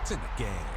It's in the game.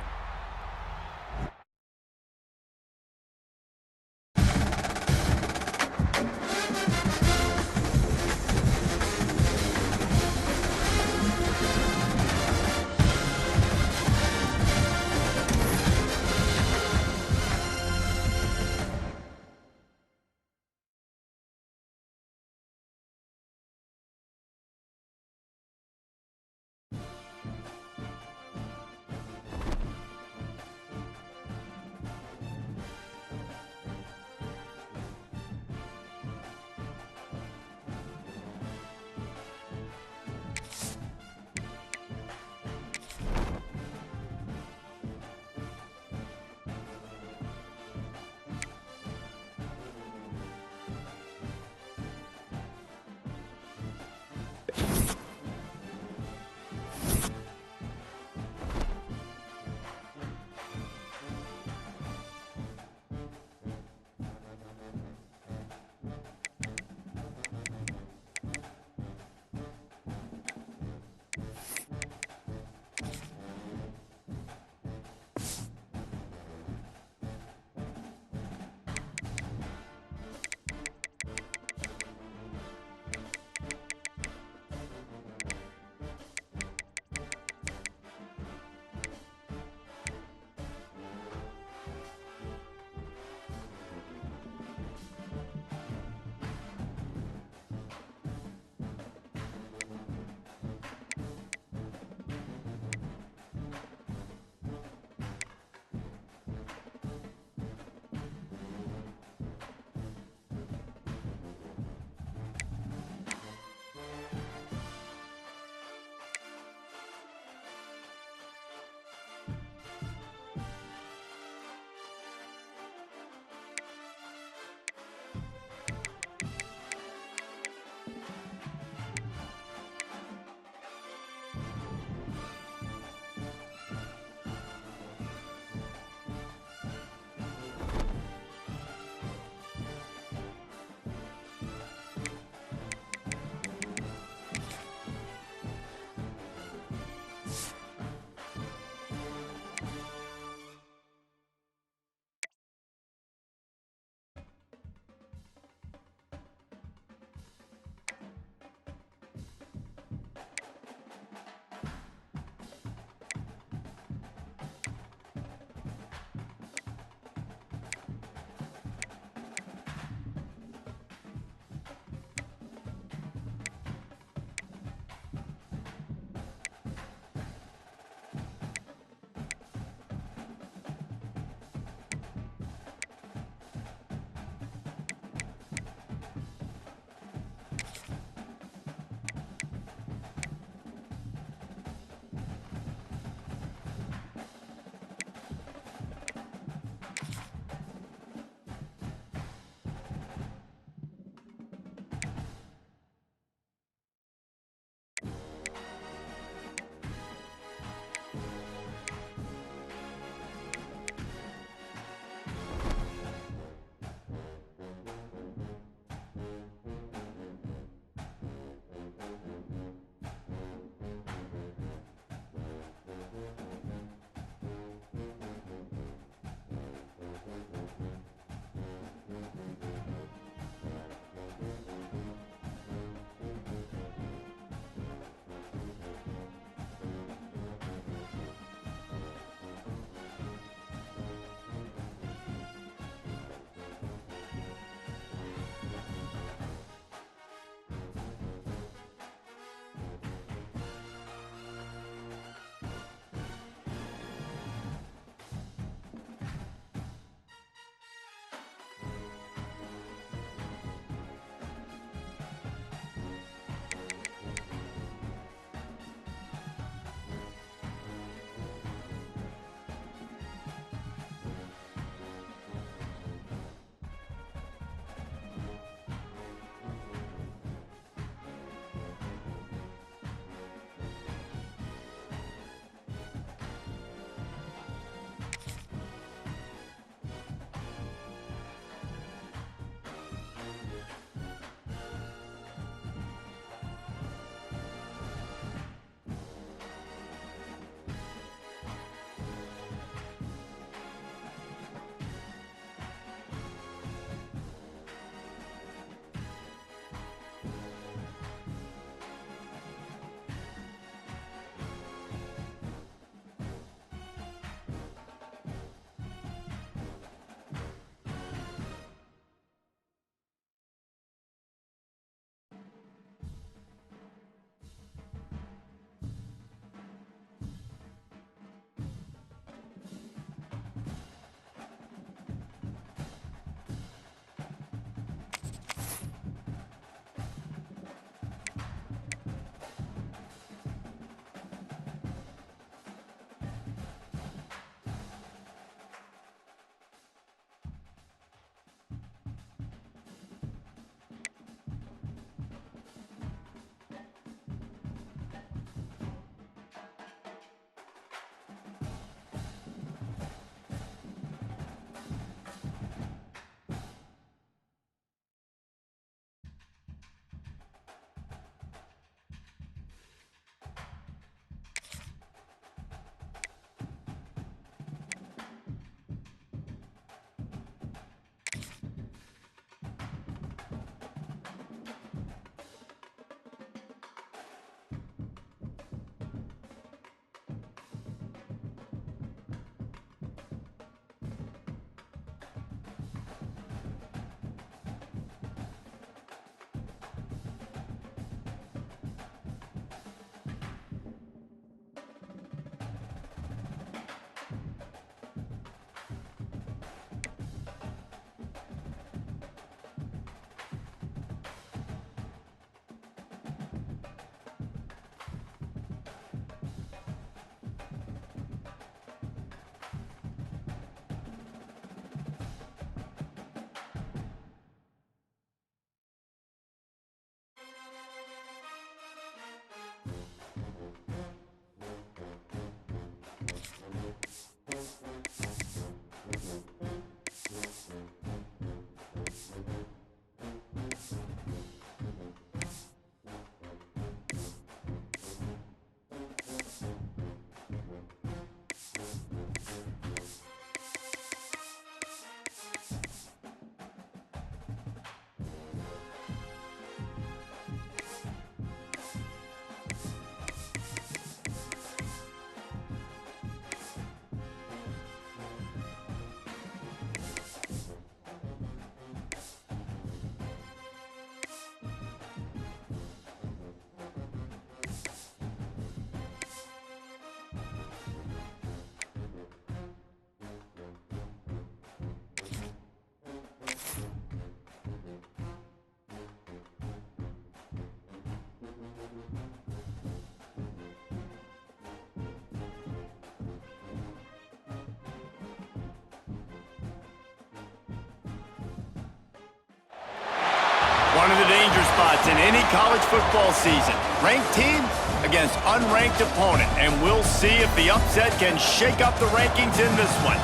One of the danger spots in any college football season. Ranked team against unranked opponent, and we'll see if the upset can shake up the rankings in this one.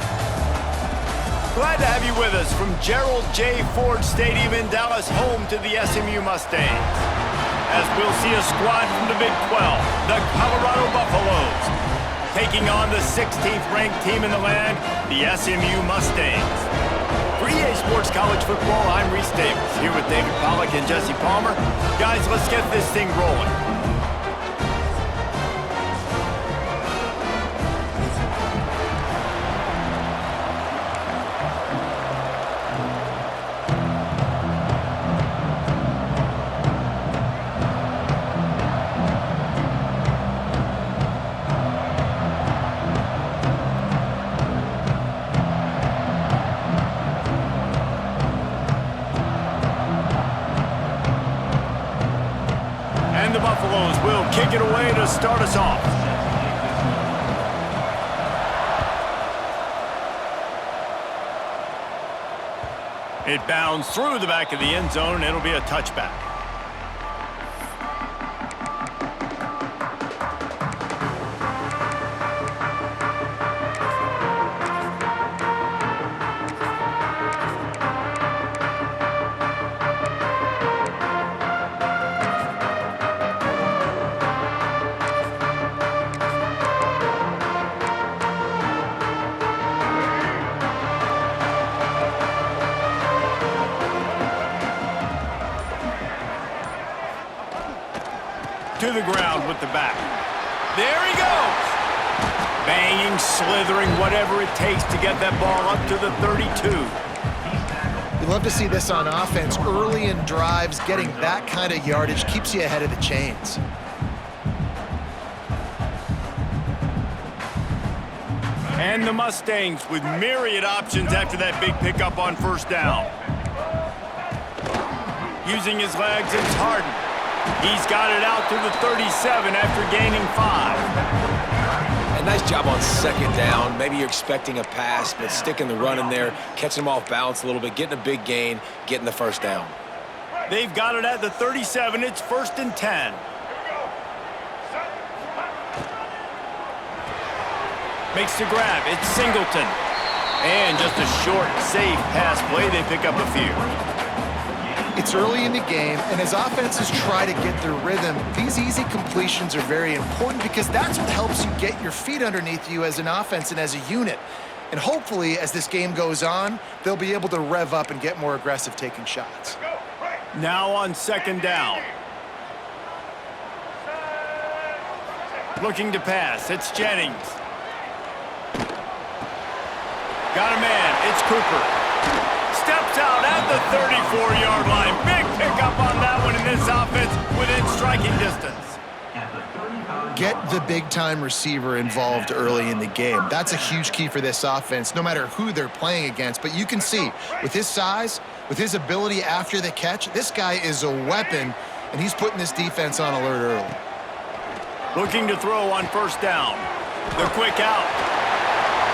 Glad to have you with us from Gerald J. Ford Stadium in Dallas, home to the SMU Mustangs. As we'll see a squad from the Big 12, the Colorado Buffaloes, taking on the 16th ranked team in the land, the SMU Mustangs. For EA Sports College Football, I'm Reese Davis, here with David Pollack and Jesse Palmer. Guys, let's get this thing rolling. The Buffaloes will kick it away to start us off. It bounds through the back of the end zone, and it'll be a touchback. To the ground with the back. There he goes! Banging, slithering, whatever it takes to get that ball up to the 32. You love to see this on offense. Early in drives, getting that kind of yardage keeps you ahead of the chains. And the Mustangs with myriad options after that big pickup on first down. Using his legs, it's Harden. He's got it out to the 37 after gaining 5. A nice job on second down. Maybe you're expecting a pass, but sticking the run in there, catching them off balance a little bit, getting a big gain, getting the first down. They've got it at the 37. It's 1st and 10. Makes the grab. It's Singleton. And just a short, safe pass play. They pick up a few. It's early in the game, and as offenses try to get their rhythm, these easy completions are very important because that's what helps you get your feet underneath you as an offense and as a unit. And hopefully, as this game goes on, they'll be able to rev up and get more aggressive taking shots. Now on second down. Looking to pass. It's Jennings. Got a man. It's Cooper. Steps out at the 34-yard line. Big pickup on that one in this offense within striking distance. Get the big-time receiver involved early in the game. That's a huge key for this offense, no matter who they're playing against. But you can see, with his size, with his ability after the catch, this guy is a weapon, and he's putting this defense on alert early. Looking to throw on first down. The quick out.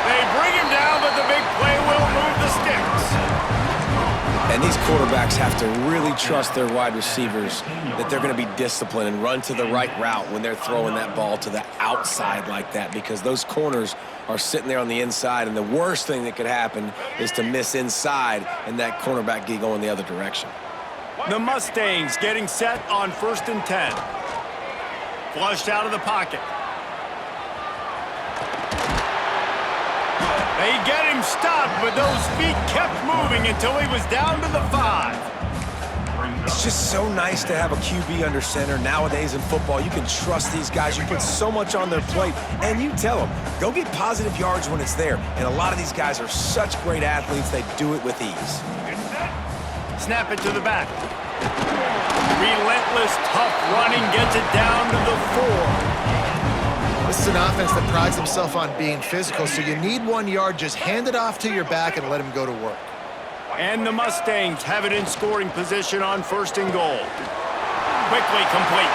They bring him down, but the big play will move the sticks. And these quarterbacks have to really trust their wide receivers that they're going to be disciplined and run to the right route when they're throwing that ball to the outside like that, because those corners are sitting there on the inside, and the worst thing that could happen is to miss inside and that cornerback get going the other direction. The Mustangs getting set on 1st and 10. Flushed out of the pocket. They get him stopped, but those feet kept moving until he was down to the 5. It's just so nice to have a QB under center. Nowadays in football, you can trust these guys. You put so much on their plate, and you tell them, go get positive yards when it's there. And a lot of these guys are such great athletes, they do it with ease. Snap it to the back. Relentless, tough running gets it down to the 4. This is an offense that prides himself on being physical, so you need 1 yard, just hand it off to your back and let him go to work. And the Mustangs have it in scoring position on 1st and goal. Quickly complete.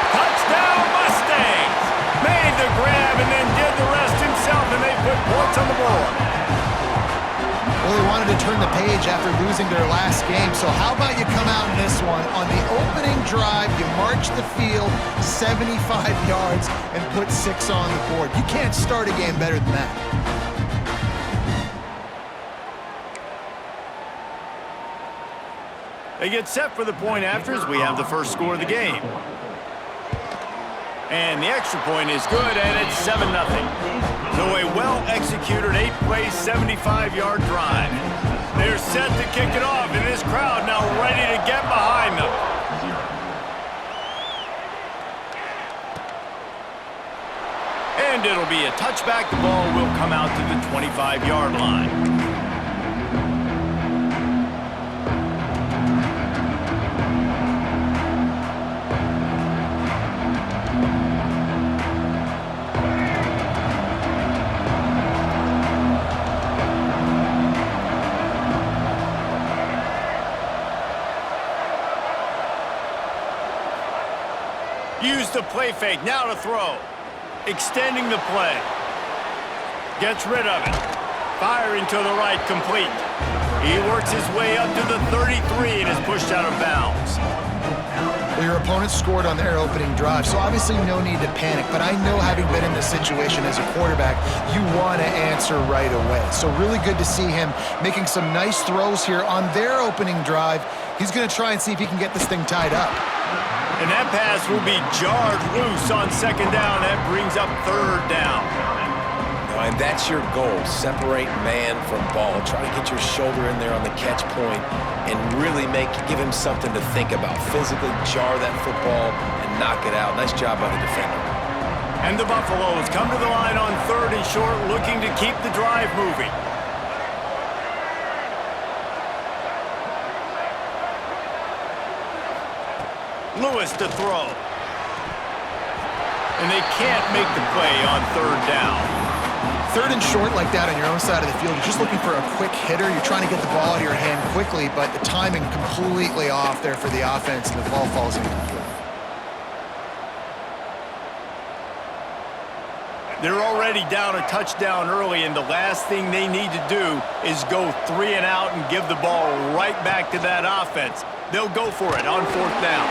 Touchdown Mustangs! Made the grab and then did the rest himself, and they put points on the board. Well, they wanted to turn the page after losing their last game, so how about you come out in this one? On the opening drive, you march the field 75 yards and put 6 on the board. You can't start a game better than that. They get set for the point after as we have the first score of the game. And the extra point is good, and it's 7-0. So a well-executed 8-play, 75-yard drive. They're set to kick it off, and this crowd now ready to get behind them. And it'll be a touchback. The ball will come out to the 25-yard line. Use the play fake, now to throw. Extending the play. Gets rid of it. Firing to the right, complete. He works his way up to the 33 and is pushed out of bounds. Your opponent scored on their opening drive, so obviously no need to panic. But I know, having been in this situation as a quarterback, you want to answer right away. So really good to see him making some nice throws here on their opening drive. He's going to try and see if he can get this thing tied up. And that pass will be jarred loose on second down. That brings up third down. And that's your goal. Separate man from ball. Try to get your shoulder in there on the catch point and really give him something to think about. Physically jar that football and knock it out. Nice job by the defender. And the Buffaloes come to the line on third and short, looking to keep the drive moving. Lewis to throw. And they can't make the play on third down. Third and short like that on your own side of the field, you're just looking for a quick hitter. You're trying to get the ball out of your hand quickly, but the timing completely off there for the offense, and the ball falls incomplete. They're already down a touchdown early, and the last thing they need to do is go 3 and out and give the ball right back to that offense. They'll go for it on fourth down.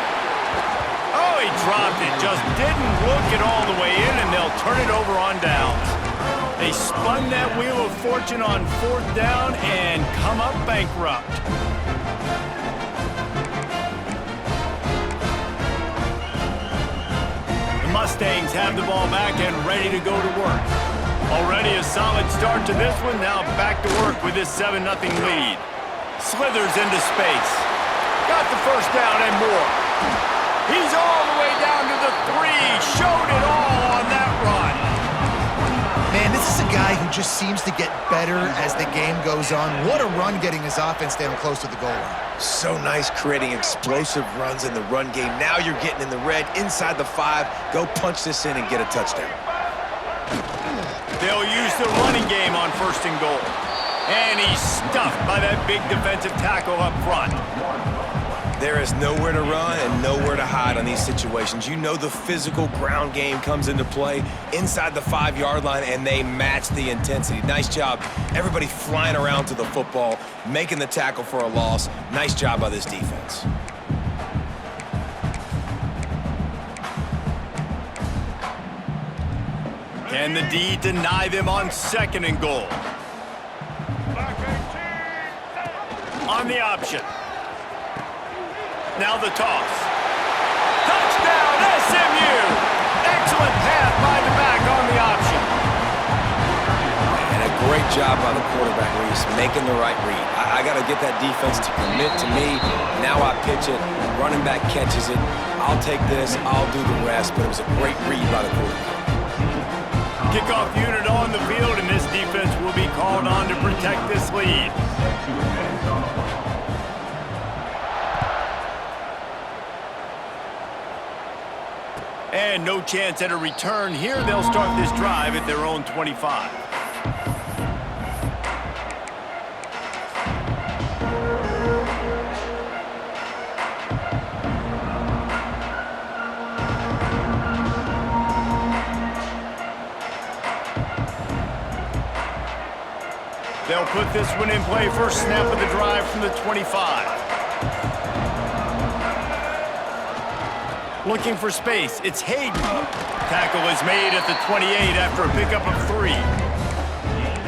Oh, he dropped it. Just didn't look it all the way in, and they'll turn it over on downs. They spun that wheel of fortune on fourth down and come up bankrupt. The Mustangs have the ball back and ready to go to work. Already a solid start to this one. Now back to work with this 7-0 lead. Slithers into space. Got the first down and more. He's all the way down to the 3. Showed it all on that run. Man, this is a guy who just seems to get better as the game goes on. What a run getting his offense down close to the goal line. So nice creating explosive runs in the run game. Now you're getting in the red, inside the 5. Go punch this in and get a touchdown. They'll use the running game on first and goal. And he's stuffed by that big defensive tackle up front. There is nowhere to run and nowhere to hide on these situations. You know the physical ground game comes into play inside the 5-yard line, and they match the intensity. Nice job. Everybody flying around to the football, making the tackle for a loss. Nice job by this defense. Can the D deny them on second and goal? On the option. Now the toss. Touchdown, SMU! Excellent pass by the back on the option. And a great job by the quarterback, Reese, making the right read. I got to get that defense to commit to me. Now I pitch it. Running back catches it. I'll take this. I'll do the rest. But it was a great read by the quarterback. Kickoff unit on the field, and this defense will be called on to protect this lead. And no chance at a return here. They'll start this drive at their own 25. They'll They'll put this one in play first snap of the drive from the 25. Looking for space, it's Hayden. Tackle is made at the 28 after a pickup of 3.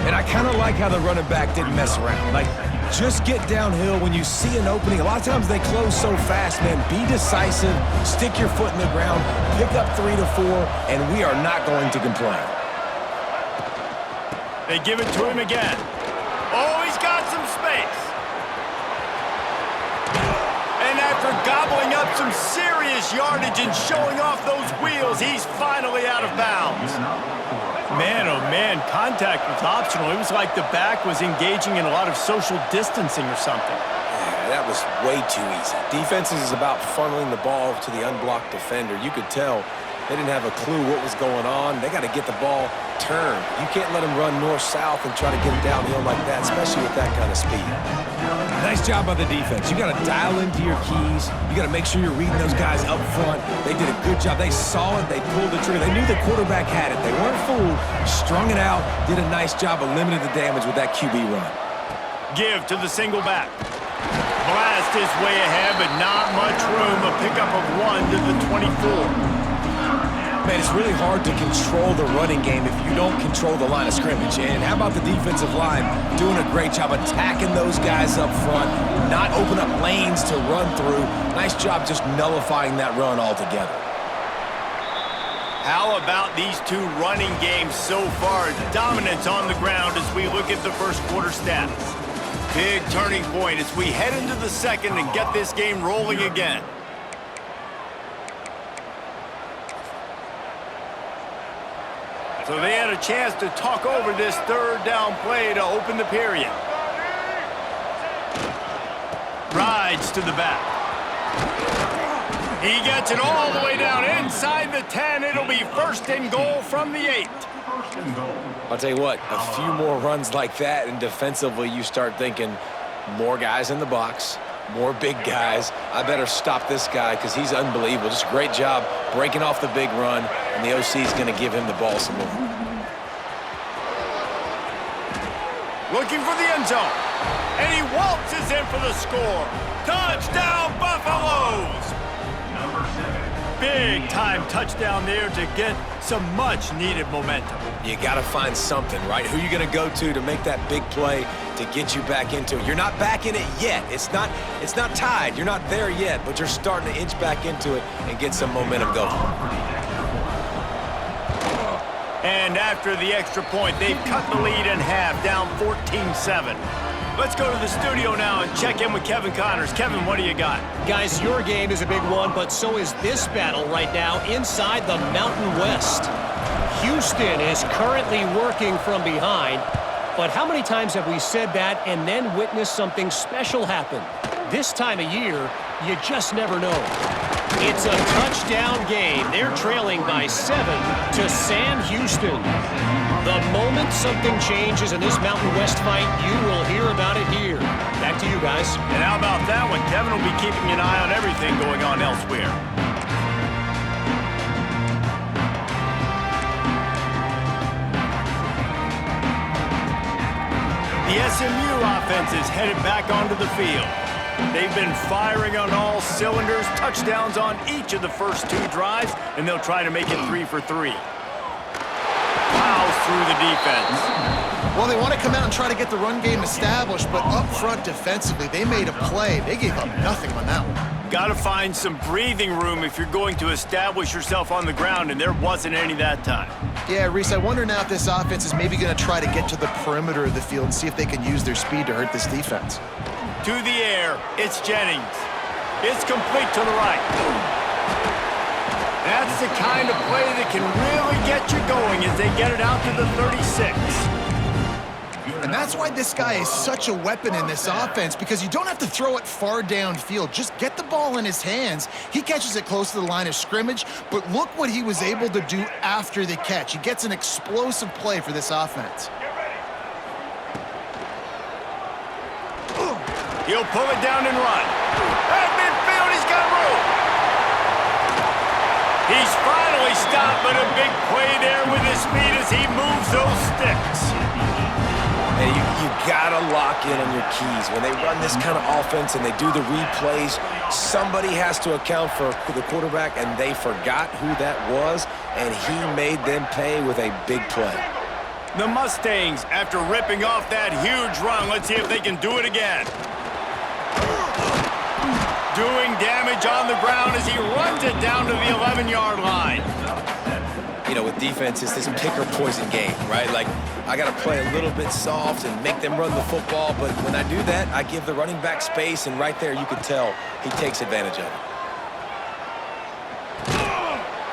And I kind of like how the running back didn't mess around. Like, just get downhill when you see an opening. A lot of times they close so fast, man. Be decisive, stick your foot in the ground, pick up 3 to 4, and we are not going to complain. They give it to him again. Oh, he's got some space. And after gobbling up some serious yardage and showing off those wheels, he's finally out of bounds. Man, oh man, contact was optional. It was like the back was engaging in a lot of social distancing or something. Yeah, that was way too easy. Defenses is about funneling the ball to the unblocked defender. You could tell they didn't have a clue what was going on. They got to get the ball turned. You can't let them run north-south and try to get it downhill like that, especially with that kind of speed. Nice job by the defense. You got to dial into your keys. You got to make sure you're reading those guys up front. They did a good job. They saw it. They pulled the trigger. They knew the quarterback had it. They weren't fooled. Strung it out. Did a nice job of limiting the damage with that QB run. Give to the single back. Blast his way ahead, but not much room. A pickup of 1 to the 24. Man, it's really hard to control the running game if you don't control the line of scrimmage. And how about the defensive line doing a great job attacking those guys up front, not open up lanes to run through. Nice job just nullifying that run altogether. How about these two running games so far? Dominance on the ground as we look at the first quarter stats. Big turning point as we head into the second and get this game rolling again. So they had a chance to talk over this third down play to open the period. Rides to the back. He gets it all the way down inside the 10. It'll be first and goal from the 8. I'll tell you what, a few more runs like that, and defensively you start thinking more guys in the box, more big guys. I better stop this guy because he's unbelievable. Just a great job breaking off the big run, and the OC is going to give him the ball some more. Looking for the end zone, and he waltzes in for the score. Touchdown, Buffaloes! Big time touchdown there to get some much needed momentum. You got to find something, right? Who are you going to go to make that big play to get you back into it? You're not back in it yet. It's not tied. You're not there yet, but you're starting to inch back into it and get some momentum going. And after the extra point, they've cut the lead in half, down 14-7. Let's go to the studio now and check in with Kevin Connors. Kevin, what do you got? Guys, your game is a big one, but so is this battle right now inside the Mountain West. Houston is currently working from behind, but how many times have we said that and then witnessed something special happen? This time of year, you just never know. It's a touchdown game. They're trailing by 7 to Sam Houston. The moment something changes in this Mountain West fight, you will hear about it here. Back to you guys. And how about that one? Kevin will be keeping an eye on everything going on elsewhere. The SMU offense is headed back onto the field. They've been firing on all cylinders, touchdowns on each of the first 2 drives, and they'll try to make it 3 for 3. Plows through the defense. Well, they want to come out and try to get the run game established, but up front defensively, they made a play. They gave up nothing on that one. Got to find some breathing room if you're going to establish yourself on the ground, and there wasn't any that time. Yeah, Reese, I wonder now if this offense is maybe going to try to get to the perimeter of the field and see if they can use their speed to hurt this defense. To the air, it's Jennings. It's complete to the right. That's the kind of play that can really get you going as they get it out to the 36. And that's why this guy is such a weapon in this offense, because you don't have to throw it far downfield. Just get the ball in his hands. He catches it close to the line of scrimmage, but look what he was able to do after the catch. He gets an explosive play for this offense. He'll pull it down and run. At midfield, he's got room. He's finally stopped, but a big play there with his speed as he moves those sticks. And you got to lock in on your keys. When they run this kind of offense and they do the replays, somebody has to account for the quarterback, and they forgot who that was, and he made them pay with a big play. The Mustangs, after ripping off that huge run, let's see if they can do it again. Doing damage on the ground as he runs it down to the 11-yard line. You know, with defense, it's this pick-or-poison game, right? Like, I got to play a little bit soft and make them run the football, but when I do that, I give the running back space, and right there you can tell he takes advantage of it.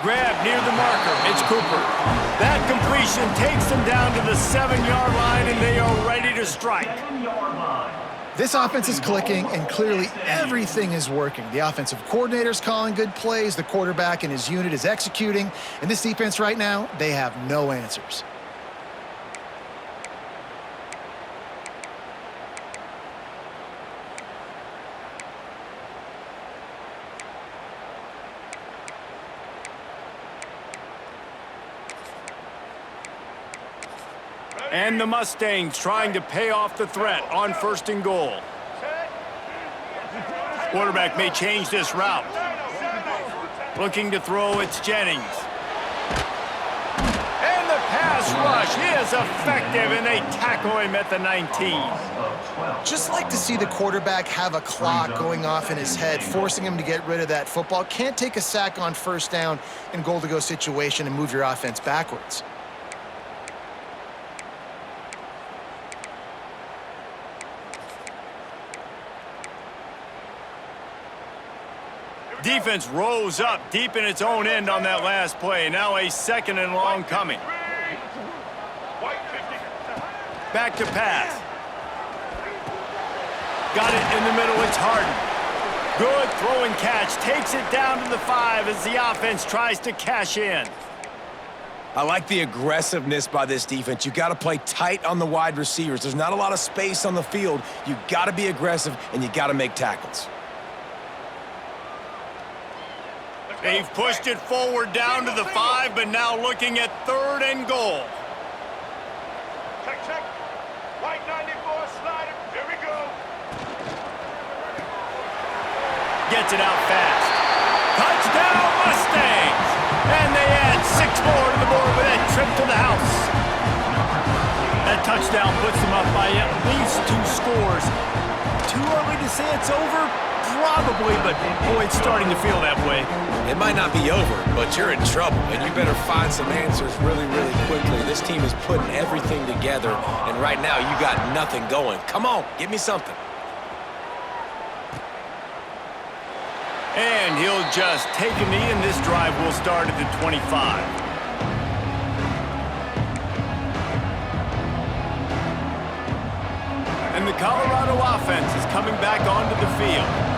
Grab near the marker. It's Cooper. That completion takes them down to the 7-yard line, and they are ready to strike. This offense is clicking, and clearly everything is working. The offensive coordinator's calling good plays, the quarterback and his unit is executing, and this defense right now, they have no answers. And the Mustangs trying to pay off the threat on 1st and goal. Quarterback may change this route. Looking to throw, it's Jennings. And the pass rush is effective, and they tackle him at the 19. Just like to see the quarterback have a clock going off in his head, forcing him to get rid of that football. Can't take a sack on 1st down in goal-to-go situation and move your offense backwards. Defense rose up deep in its own end on that last play. Now a 2nd and long coming. Back to pass. Got it in the middle. It's Harden. Good throw and catch. Takes it down to the 5 as the offense tries to cash in. I like the aggressiveness by this defense. You got to play tight on the wide receivers. There's not a lot of space on the field. You got to be aggressive, and you got to make tackles. They've pushed it forward down to the 5, but now looking at 3rd and goal. Check. White 94 slider. Here we go. Gets it out fast. Touchdown, Mustangs! And they add 6 more to the board with that trip to the house. That touchdown puts them up by at least 2 scores. Too early to say it's over? Probably, but boy, it's starting to feel that way. It might not be over, but you're in trouble, and you better find some answers really, really quickly. This team is putting everything together, and right now you got nothing going. Come on, give me something. And he'll just take a knee, and this drive will start at the 25. And the Colorado offense is coming back onto the field.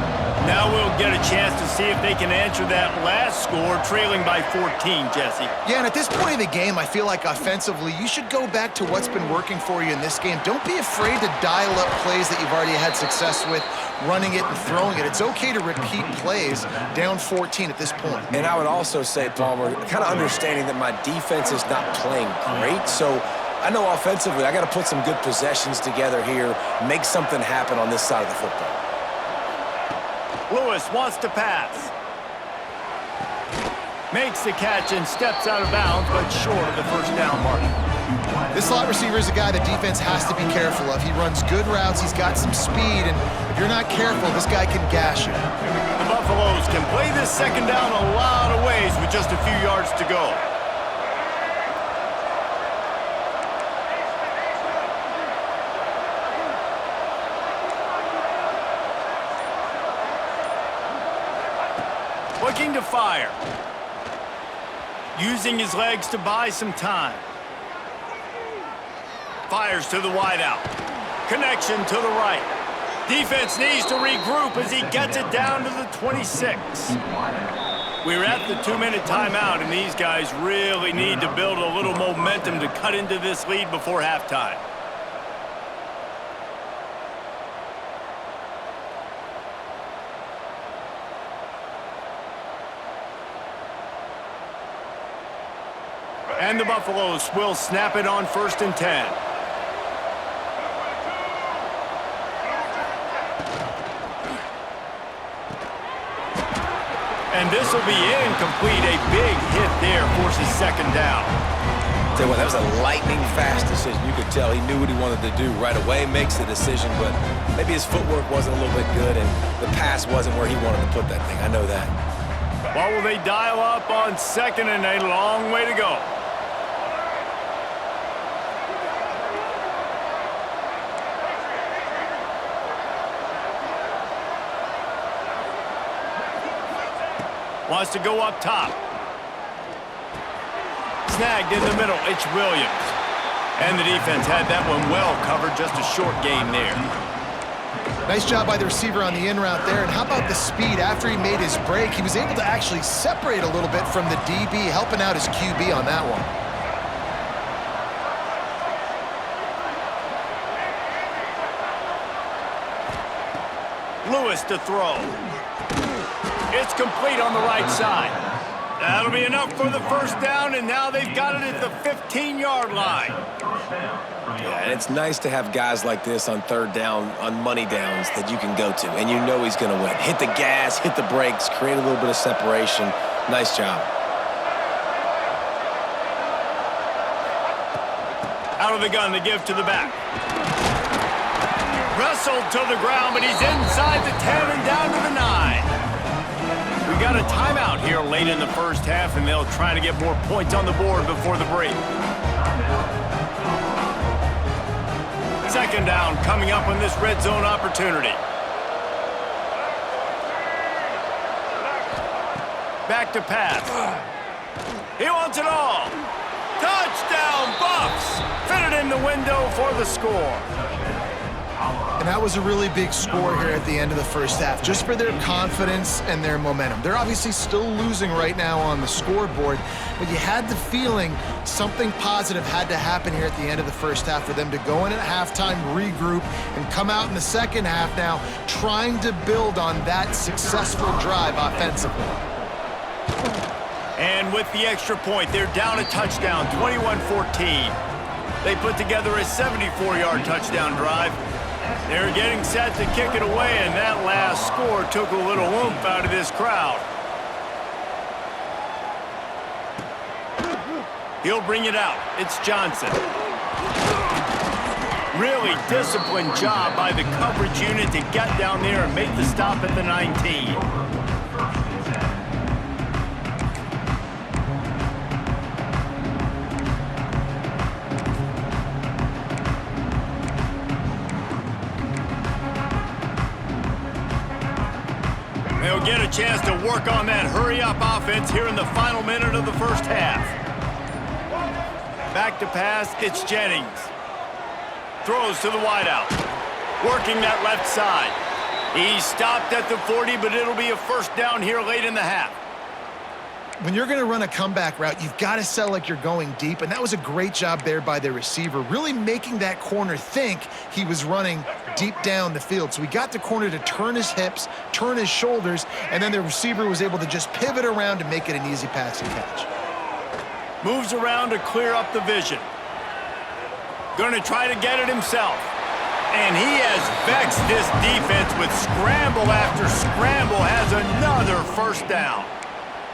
Now we'll get a chance to see if they can answer that last score, trailing by 14, Jesse. Yeah, and at this point in the game, I feel like offensively, you should go back to what's been working for you in this game. Don't be afraid to dial up plays that you've already had success with, running it and throwing it. It's okay to repeat plays down 14 at this point. And I would also say, Palmer, kind of understanding that my defense is not playing great, so I know offensively I got to put some good possessions together here, make something happen on this side of the football. Lewis wants to pass. Makes the catch and steps out of bounds, but short of the 1st down mark. This slot receiver is a guy the defense has to be careful of. He runs good routes, he's got some speed, and if you're not careful, this guy can gash you. The Buffaloes can play this 2nd down a lot of ways with just a few yards to go. Looking to fire. Using his legs to buy some time. Fires to the wideout. Connection to the right. Defense needs to regroup as he gets it down to the 26. We're at the 2-minute timeout, and these guys really need to build a little momentum to cut into this lead before halftime. And the Buffaloes will snap it on 1st and 10. And this will be incomplete. A big hit there forces second down. Tell you what, that was a lightning-fast decision. You could tell he knew what he wanted to do right away, makes the decision, but maybe his footwork wasn't a little bit good, and the pass wasn't where he wanted to put that thing. I know that. What will they dial up on second and a long way to go? Wants to go up top. Snagged in the middle, it's Williams. And the defense had that one well covered, just a short gain there. Nice job by the receiver on the in route there. And how about the speed? After he made his break, he was able to actually separate a little bit from the DB, helping out his QB on that one. Lewis to throw. It's complete on the right side. That'll be enough for the first down, and now they've got it at the 15-yard line. Yeah, and it's nice to have guys like this on third down, on money downs that you can go to, and you know he's going to win. Hit the gas, hit the brakes, create a little bit of separation. Nice job. Out of the gun to give to the back. Wrestled to the ground, but he's inside the 10 and down to the 9. We got a timeout here late in the first half, and they'll try to get more points on the board before the break. Second down coming up on this red zone opportunity. Back to pass. He wants it all. Touchdown, Buffs! Fitted in the window for the score. And that was a really big score here at the end of the first half, just for their confidence and their momentum. They're obviously still losing right now on the scoreboard, but you had the feeling something positive had to happen here at the end of the first half for them to go in at halftime, regroup, and come out in the second half now trying to build on that successful drive offensively. And with the extra point, they're down a touchdown, 21-14. They put together a 74-yard touchdown drive. They're getting set to kick it away, and that last score took a little oomph out of this crowd. He'll bring it out. It's Johnson. Really disciplined job by the coverage unit to get down there and make the stop at the 19. They'll get a chance to work on that hurry-up offense here in the final minute of the first half. Back to pass, it's Jennings. Throws to the wideout. Working that left side. He stopped at the 40, but it'll be a first down here late in the half. When you're going to run a comeback route, you've got to sell like you're going deep, and that was a great job there by the receiver, really making that corner think he was running deep down the field. So he got the corner to turn his hips, turn his shoulders, and then the receiver was able to just pivot around to make it an easy pass and catch. Moves around to clear up the vision. Going to try to get it himself. And he has vexed this defense with scramble after scramble, has another first down.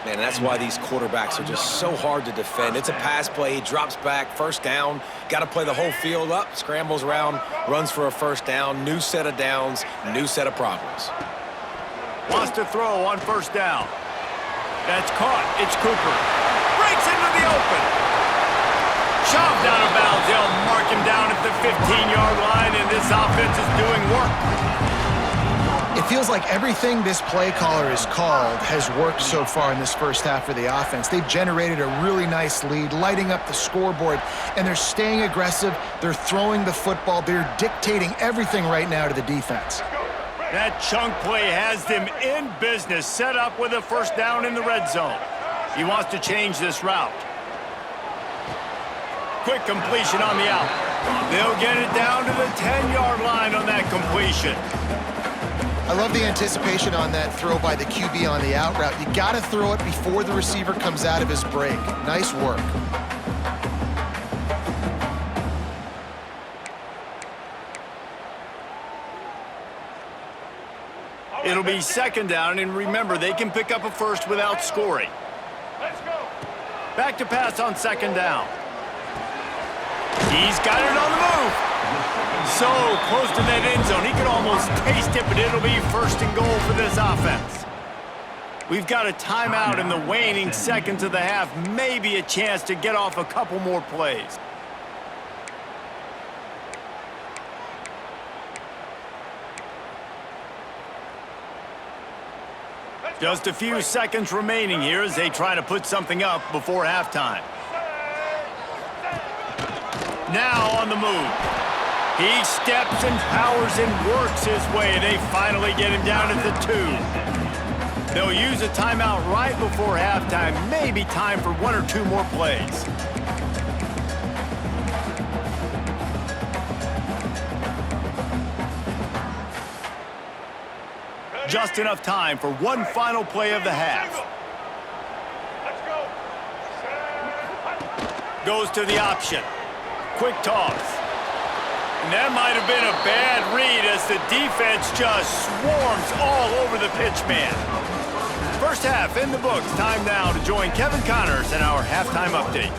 Man, that's why these quarterbacks are just so hard to defend. It's a pass play, he drops back, first down, got to play the whole field up, scrambles around, runs for a first down, new set of downs, new set of problems. Wants to throw on first down. That's caught. It's Cooper. Breaks into the open. Shoved out of bounds. They'll mark him down at the 15-yard line, and this offense is doing work. It feels like everything this play caller has called has worked so far in this first half for the offense. They've generated a really nice lead, lighting up the scoreboard, and they're staying aggressive. They're throwing the football. They're dictating everything right now to the defense. That chunk play has them in business, set up with a first down in the red zone. He wants to change this route. Quick completion on the out. They'll get it down to the 10-yard line on that completion. I love the anticipation on that throw by the QB on the out route. You got to throw it before the receiver comes out of his break. Nice work. It'll be second down, and remember, they can pick up a first without scoring. Let's go. Back to pass on second down. He's got it on the move. So close to that end zone, he could almost taste it, but it'll be first and goal for this offense. We've got a timeout in the waning seconds of the half, maybe a chance to get off a couple more plays. Just a few seconds remaining here as they try to put something up before halftime. Now on the move. He steps and powers and works his way. They finally get him down at the 2. They'll use a timeout right before halftime. Maybe time for 1 or 2 more plays. Just enough time for one final play of the half. Let's go. Goes to the option. Quick toss. And that might have been a bad read as the defense just swarms all over the pitch man. First half in the books. Time now to join Kevin Connors in our halftime update.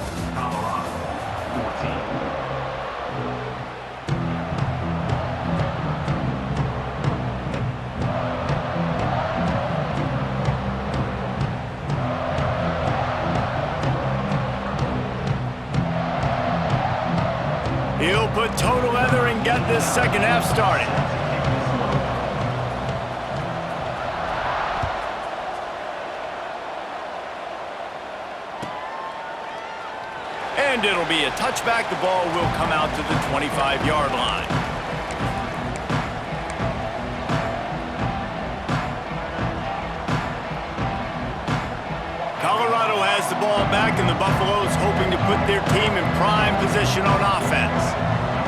He'll put total leather and get this second half started. And it'll be a touchback. The ball will come out to the 25-yard line. Colorado has the ball back, and the Buffaloes hoping to put their team in prime position on offense.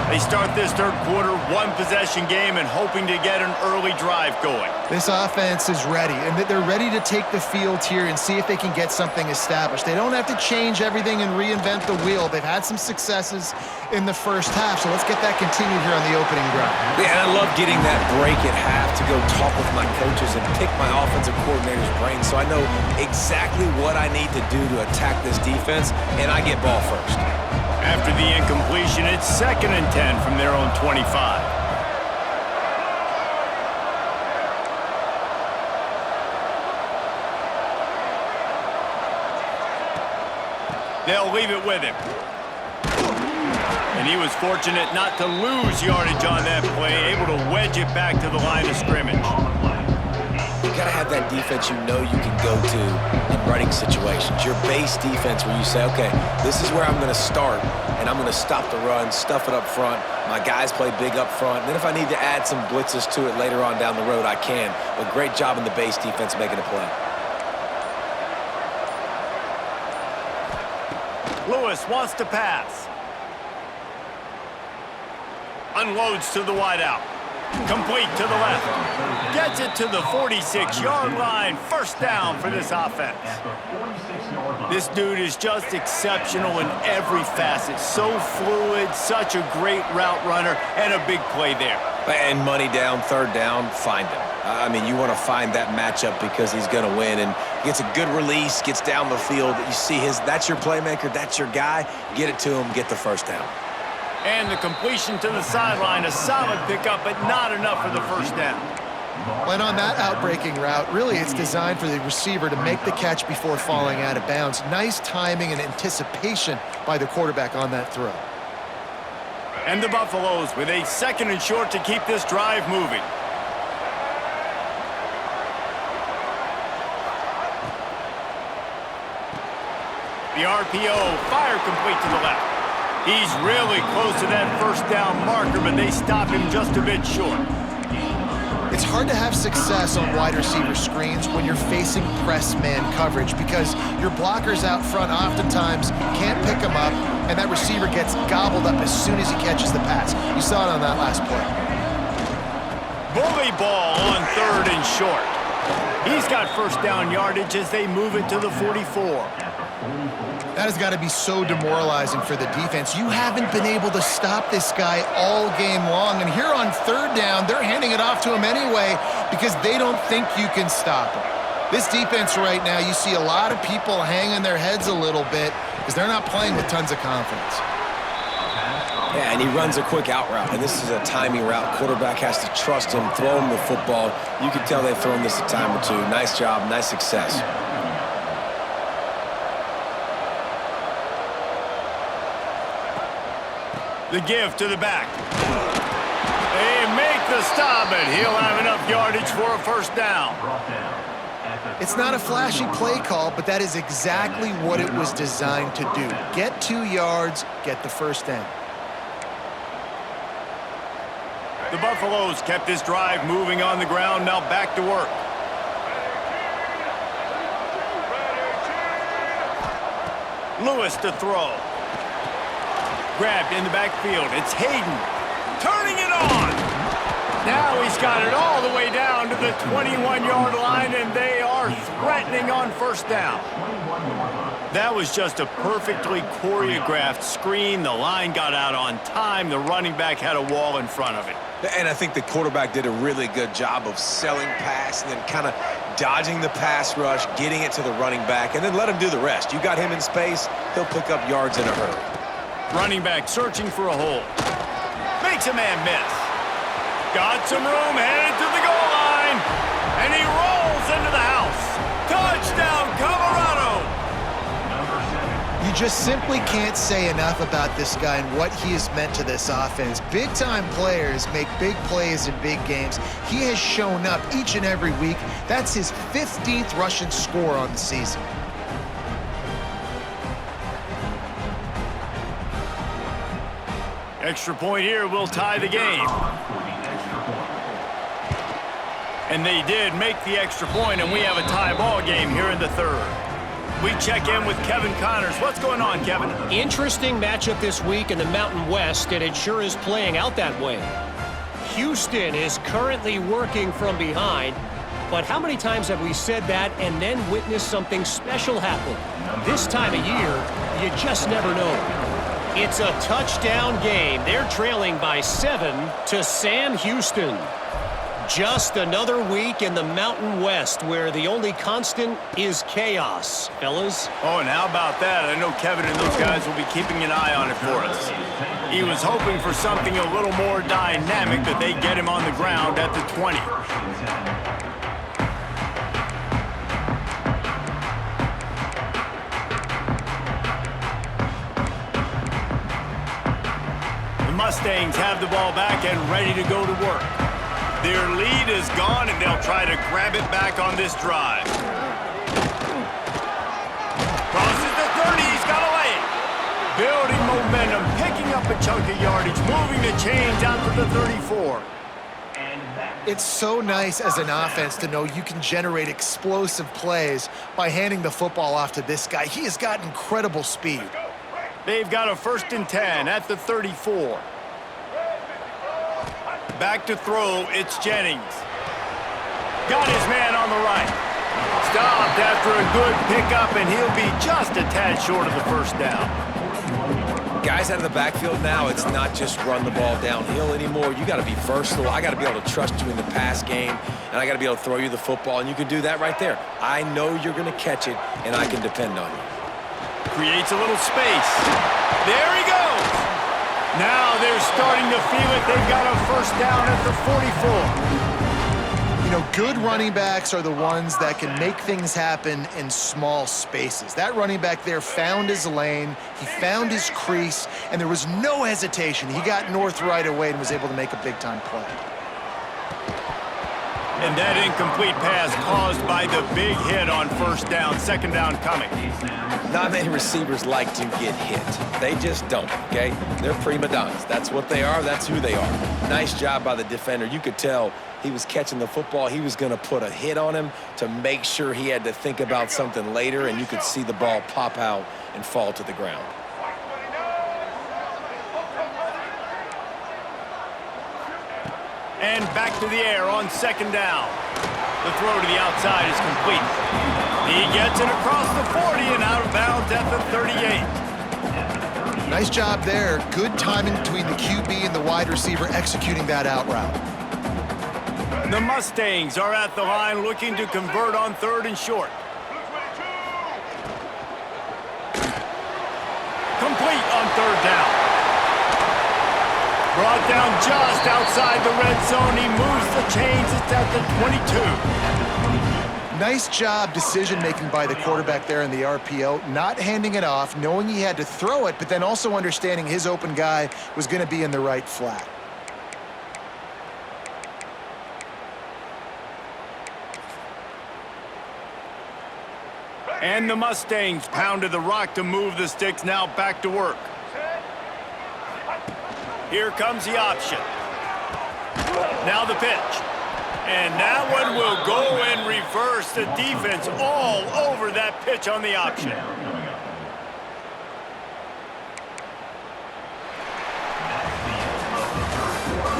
They start this third quarter, one-possession game, and hoping to get an early drive going. This offense is ready, and they're ready to take the field here and see if they can get something established. They don't have to change everything and reinvent the wheel. They've had some successes in the first half, so let's get that continued here on the opening drive. Yeah, and I love getting that break at half to go talk with my coaches and pick my offensive coordinator's brain so I know exactly what I need to do to attack this defense, and I get ball first. After the incompletion, it's 2nd and 10 from their own 25. They'll leave it with him. And he was fortunate not to lose yardage on that play, able to wedge it back to the line of scrimmage. You got to have that defense you know you can go to in running situations. Your base defense where you say, okay, this is where I'm going to start, and I'm going to stop the run, stuff it up front. My guys play big up front. And then if I need to add some blitzes to it later on down the road, I can. But great job in the base defense making a play. Lewis wants to pass. Unloads to the wideout. Complete to the left. Gets it to the 46-yard line. First down for this offense. This dude is just exceptional in every facet. So fluid, such a great route runner, and a big play there. And money down, third down, find him. I mean, you want to find that matchup because he's going to win. And gets a good release, gets down the field. You see that's your playmaker, that's your guy. Get it to him, get the first down. And the completion to the sideline, a solid pickup, but not enough for the first down. And on that outbreaking route, really it's designed for the receiver to make the catch before falling out of bounds. Nice timing and anticipation by the quarterback on that throw. And the Buffaloes with a 2nd and short to keep this drive moving. The RPO, fire complete to the left. He's really close to that first down marker, but they stop him just a bit short. It's hard to have success on wide receiver screens when you're facing press man coverage because your blockers out front oftentimes can't pick them up, and that receiver gets gobbled up as soon as he catches the pass. You saw it on that last play. Bully ball on 3rd and short. He's got first down yardage as they move it to the 44. That has got to be so demoralizing for the defense. You haven't been able to stop this guy all game long. And here on third down, they're handing it off to him anyway because they don't think you can stop him. This defense right now, you see a lot of people hanging their heads a little bit because they're not playing with tons of confidence. Yeah, and he runs a quick out route, and this is a timing route. Quarterback has to trust him, throw him the football. You can tell they've thrown this a time or two. Nice job, nice success. The give to the back. They make the stop, and he'll have enough yardage for a first down. It's not a flashy play call, but that is exactly what it was designed to do. Get 2 yards, get the first down. The Buffaloes kept this drive moving on the ground, now back to work. Lewis to throw. Grabbed in the backfield. It's Hayden. Turning it on. Now he's got it all the way down to the 21-yard line, and they are threatening on first down. That was just a perfectly choreographed screen. The line got out on time. The running back had a wall in front of it. And I think the quarterback did a really good job of selling pass and then kind of dodging the pass rush, getting it to the running back, and then let him do the rest. You got him in space, he'll pick up yards in a hurry. Running back searching for a hole. Makes a man miss. Got some room, headed to the goal line, and he rolls into the house. Touchdown, Colorado! You just simply can't say enough about this guy and what he has meant to this offense. Big-time players make big plays in big games. He has shown up each and every week. That's his 15th rushing score on the season. Extra point here will tie the game. And they did make the extra point, and we have a tie ball game here in the third. We check in with Kevin Connors. What's going on, Kevin? Interesting matchup this week in the Mountain West, and it sure is playing out that way. Houston is currently working from behind, but how many times have we said that and then witnessed something special happen? This time of year, you just never know. It's a touchdown game. They're trailing by 7 to Sam Houston. Just another week in the Mountain West where the only constant is chaos, fellas. Oh, and how about that? I know Kevin and those guys will be keeping an eye on it for us. He was hoping for something a little more dynamic, that they get him on the ground at the 20. The Mustangs have the ball back and ready to go to work. Their lead is gone, and they'll try to grab it back on this drive. Crosses the 30, he's got a lane. Building momentum, picking up a chunk of yardage, moving the chains out to the 34. It's so nice as an offense to know you can generate explosive plays by handing the football off to this guy. He has got incredible speed. They've got a 1st and 10 at the 34. Back to throw, it's Jennings. Got his man on the right. Stopped after a good pickup, and he'll be just a tad short of the first down. Guys out of the backfield now, it's not just run the ball downhill anymore. You got to be versatile. I got to be able to trust you in the pass game, and I got to be able to throw you the football, and you can do that right there. I know you're going to catch it, and I can depend on you. Creates a little space. There he goes. Now they're starting to feel it. They've got a first down at the 44. You know, good running backs are the ones that can make things happen in small spaces. That running back there found his lane, he found his crease, and there was no hesitation. He got north right away and was able to make a big-time play. And that incomplete pass caused by the big hit on first down, second down coming. Not many receivers like to get hit. They just don't, okay? They're prima donnas. That's what they are. That's who they are. Nice job by the defender. You could tell he was catching the football. He was going to put a hit on him to make sure he had to think about something later, and you could see the ball pop out and fall to the ground. And back to the air on second down. The throw to the outside is complete. He gets it across the 40 and out of bounds at the 38. Nice job there. Good timing between the QB and the wide receiver executing that out route. The Mustangs are at the line looking to convert on 3rd and short. Complete on 3rd down. Brought down just outside the red zone. He moves the chains. It's at the 22. Nice job decision-making by the quarterback there in the RPO, not handing it off, knowing he had to throw it, but then also understanding his open guy was going to be in the right flat. And the Mustangs pounded the rock to move the sticks, now back to work. Here comes the option. Now the pitch. And that one will go in reverse. The defense all over that pitch on the option.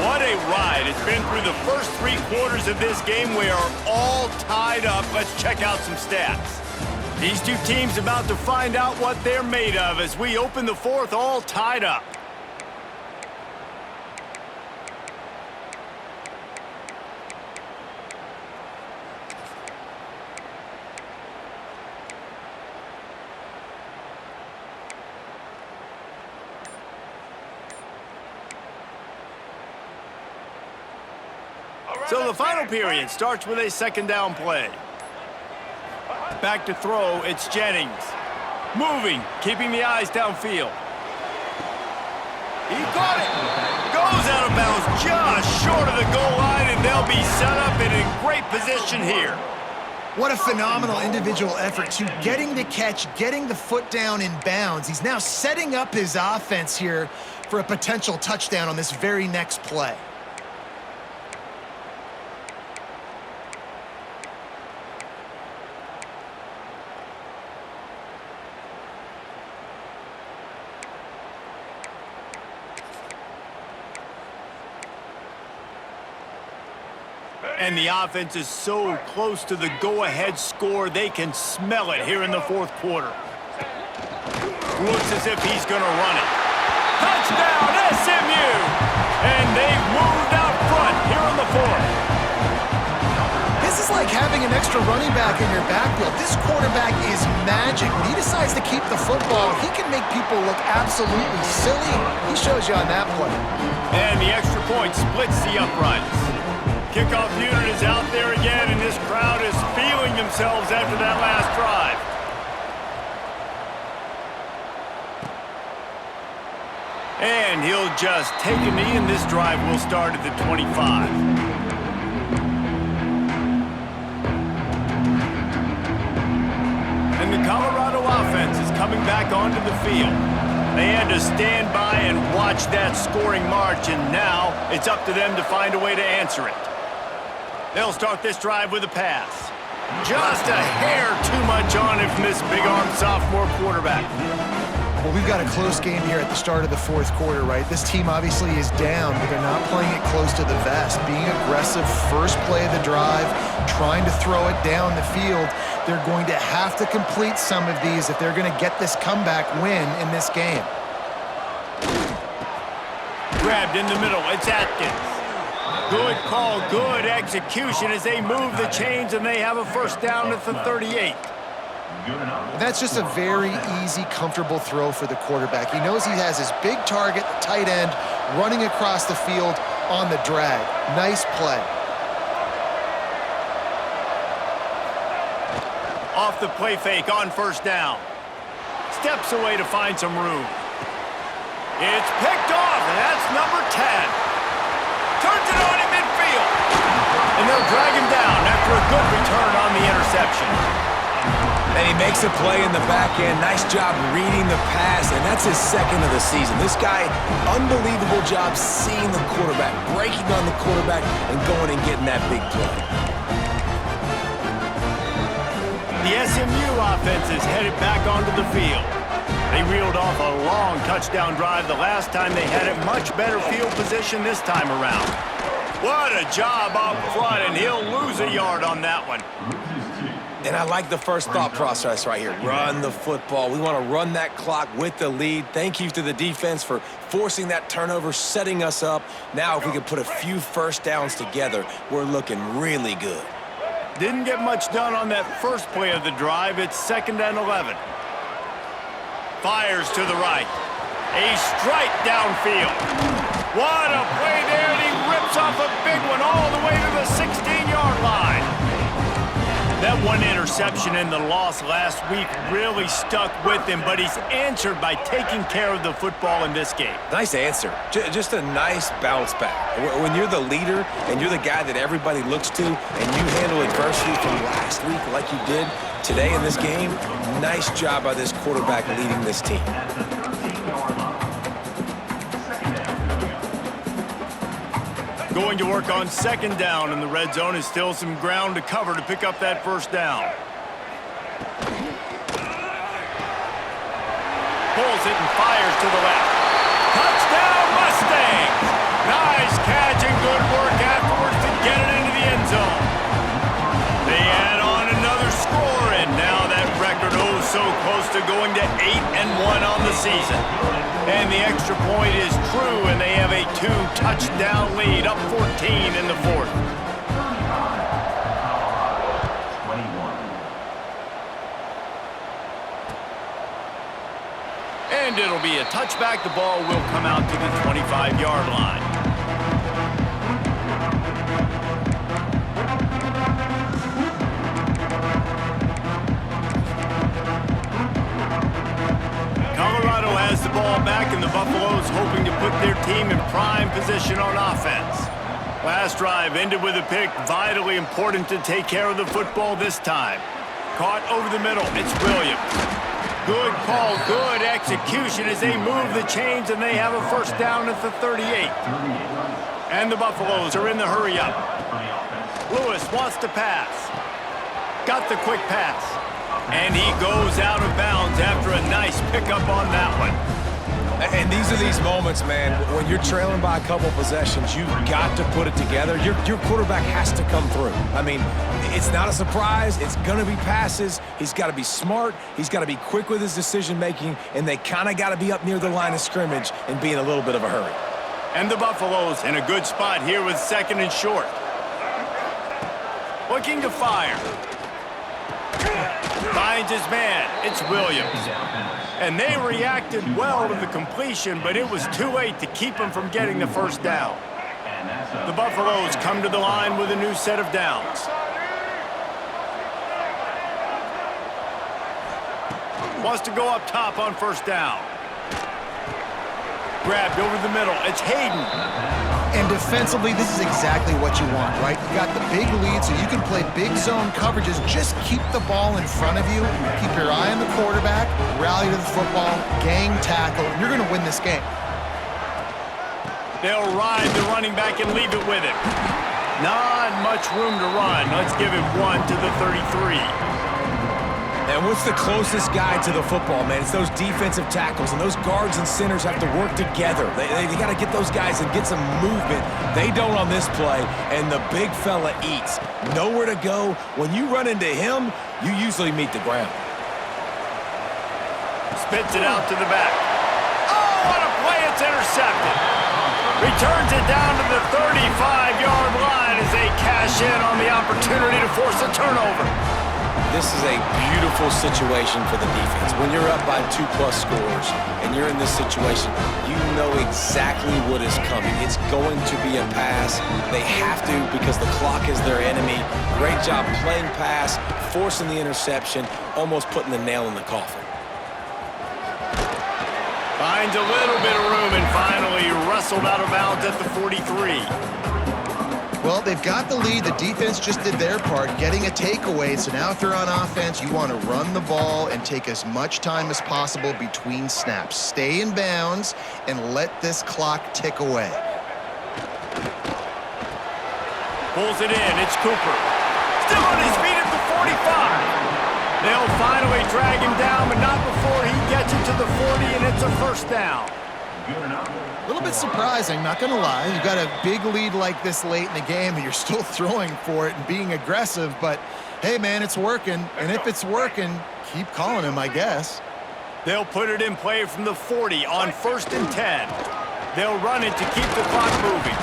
What a ride. It's been through the first 3 quarters of this game. We are all tied up. Let's check out some stats. These two teams about to find out what they're made of as we open the 4th all tied up. So the final period starts with a 2nd down play. Back to throw, it's Jennings. Moving, keeping the eyes downfield. He got it. Goes out of bounds just short of the goal line, and they'll be set up and in great position here. What a phenomenal individual effort to getting the catch, getting the foot down in bounds. He's now setting up his offense here for a potential touchdown on this very next play. And the offense is so close to the go-ahead score, they can smell it here in the 4th quarter. Looks as if he's going to run it. Touchdown, SMU! And they've moved out front here in the 4th. This is like having an extra running back in your backfield. This quarterback is magic. When he decides to keep the football, he can make people look absolutely silly. He shows you on that play. And the extra point splits the uprights. Kickoff unit is out there again, and this crowd is feeling themselves after that last drive. And he'll just take a knee, and this drive will start at the 25. And the Colorado offense is coming back onto the field. They had to stand by and watch that scoring march, and now it's up to them to find a way to answer it. They'll start this drive with a pass. Just a hair too much on it from this big-armed sophomore quarterback. Well, we've got a close game here at the start of the 4th quarter, right? This team obviously is down, but they're not playing it close to the vest. Being aggressive, first play of the drive, trying to throw it down the field. They're going to have to complete some of these if they're going to get this comeback win in this game. Grabbed in the middle, it's Atkins. Good call, good execution as they move the chains, and they have a 1st down at the 38. That's just a very easy, comfortable throw for the quarterback. He knows he has his big target, the tight end, running across the field on the drag. Nice play. Off the play fake on 1st down. Steps away to find some room. It's picked off, and that's number 10. Turns it on in midfield. And they'll drag him down after a good return on the interception. And he makes a play in the back end. Nice job reading the pass, and that's his 2nd of the season. This guy, unbelievable job seeing the quarterback, breaking on the quarterback, and going and getting that big play. The SMU offense is headed back onto the field. They reeled off a long touchdown drive the last time. They had it much better field position this time around. What a job up front, and he'll lose a yard on that one. And I like the first thought process right here. Run the football. We want to run that clock with the lead. Thank you to the defense for forcing that turnover, setting us up. Now if we can put a few first downs together, we're looking really good. Didn't get much done on that first play of the drive. It's 2nd and 11. Fires to the right. A strike downfield. What a play there, and he rips off a big one all the way to the 16-yard line. That one interception and the loss last week really stuck with him, but he's answered by taking care of the football in this game. Nice answer. Just a nice bounce back. When you're the leader and you're the guy that everybody looks to and you handle adversity from last week like you did today in this game, nice job by this quarterback leading this team. Going to work on 2nd down, and the red zone is still some ground to cover to pick up that first down. Pulls it and fires to the left. Touchdown, Mustangs! Nice catch and good work afterwards to get it into the end zone. They add on another score, and now that record so close to going to 8-1 on the season. And the extra point is true, and they have a 2-touchdown lead, up 14 in the 4th. And it'll be a touchback. The ball will come out to the 25-yard line. Colorado has the ball back, and the Buffaloes hoping to put their team in prime position on offense. Last drive ended with a pick. Vitally important to take care of the football this time. Caught over the middle. It's Williams. Good call, good execution as they move the chains, and they have a first down at the 38. And the Buffaloes are in the hurry-up. Lewis wants to pass. Got the quick pass. And he goes out of bounds after a nice pickup on that one. And these are these moments, man, when you're trailing by a couple possessions, you've got to put it together. Your quarterback has to come through. I mean, it's not a surprise. It's going to be passes. He's got to be smart. He's got to be quick with his decision-making, and they kind of got to be up near the line of scrimmage and be in a little bit of a hurry. And the Buffaloes in a good spot here with 2nd and short. Looking to fire. Finds his man. It's Williams. And they reacted well to the completion, but it was too late to keep him from getting the first down. The Buffaloes come to the line with a new set of downs. Wants to go up top on first down. Grabbed over the middle. It's Hayden. And defensively, this is exactly what you want, right? You got the big lead, so you can play big zone coverages. Just keep the ball in front of you. Keep your eye on the quarterback. Rally to the football. Gang tackle. And you're going to win this game. They'll ride the running back and leave it with him. Not much room to run. Let's give him one to the 33. And what's the closest guy to the football, man? It's those defensive tackles, and those guards and centers have to work together. They got to get those guys and get some movement. They don't on this play, and the big fella eats. Nowhere to go. When you run into him, you usually meet the ground. Spits it out to the back. Oh, what a play. It's intercepted. Returns it down to the 35-yard line as they cash in on the opportunity to force a turnover. This is a beautiful situation for the defense. When you're up by 2+ scores and you're in this situation, you know exactly what is coming. It's going to be a pass. They have to because the clock is their enemy. Great job playing pass, forcing the interception, almost putting the nail in the coffin. Finds a little bit of room and finally wrestled out of bounds at the 43. Well, they've got the lead. The defense just did their part, getting a takeaway. So now if you're on offense, you want to run the ball and take as much time as possible between snaps. Stay in bounds and let this clock tick away. Pulls it in. It's Cooper. Still on his feet at the 45. They'll finally drag him down, but not before he gets it to the 40, and it's a first down. A little bit surprising, not going to lie. You've got a big lead like this late in the game, and you're still throwing for it and being aggressive, but Hey, man, it's working. And if it's working, keep calling him, I guess. They'll put it in play from the 40 on 1st and 10. They'll run it to keep the clock moving.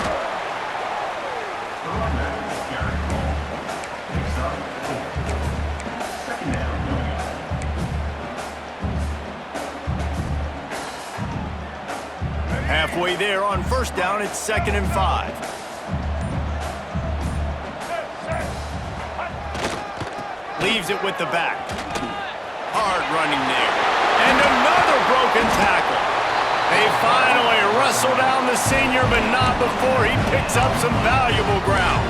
Halfway there on 1st down, it's 2nd and 5. Leaves it with the back. Hard running there. And another broken tackle. They finally wrestle down the senior, but not before he picks up some valuable ground.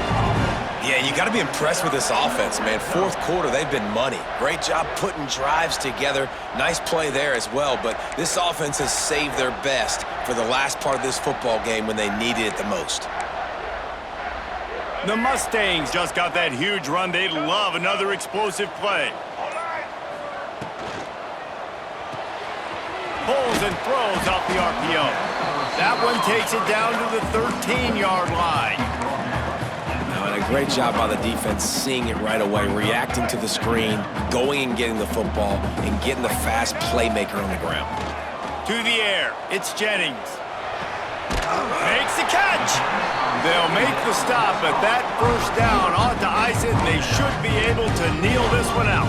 Yeah, you got to be impressed with this offense, man. 4th quarter, they've been money. Great job putting drives together. Nice play there as well, but this offense has saved their best for the last part of this football game when they needed it the most. The Mustangs just got that huge run. They'd love another explosive play. Pulls and throws off the RPO. That one takes it down to the 13-yard line. Now, and a great job by the defense seeing it right away, reacting to the screen, going and getting the football, and getting the fast playmaker on the ground. To the air, it's Jennings. Makes the catch. They'll make the stop, but that 1st down ought to ice it, and they should be able to kneel this one out.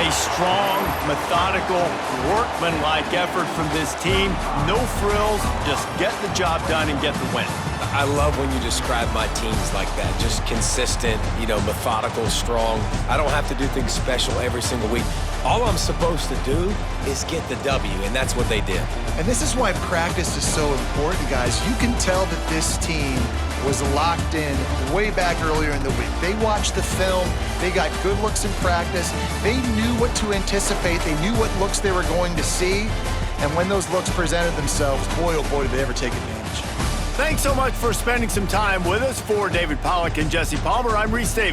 A strong, methodical, workmanlike effort from this team. No frills, just get the job done and get the win. I love when you describe my teams like that. Just consistent, methodical, strong. I don't have to do things special every single week. All I'm supposed to do is get the W, and that's what they did. And this is why practice is so important, guys. You can tell that this team was locked in way back earlier in the week. They watched the film. They got good looks in practice. They knew what to anticipate. They knew what looks they were going to see. And when those looks presented themselves, boy, oh boy, did they ever take advantage. Thanks so much for spending some time with us. For David Pollack and Jesse Palmer, I'm Reese Davis.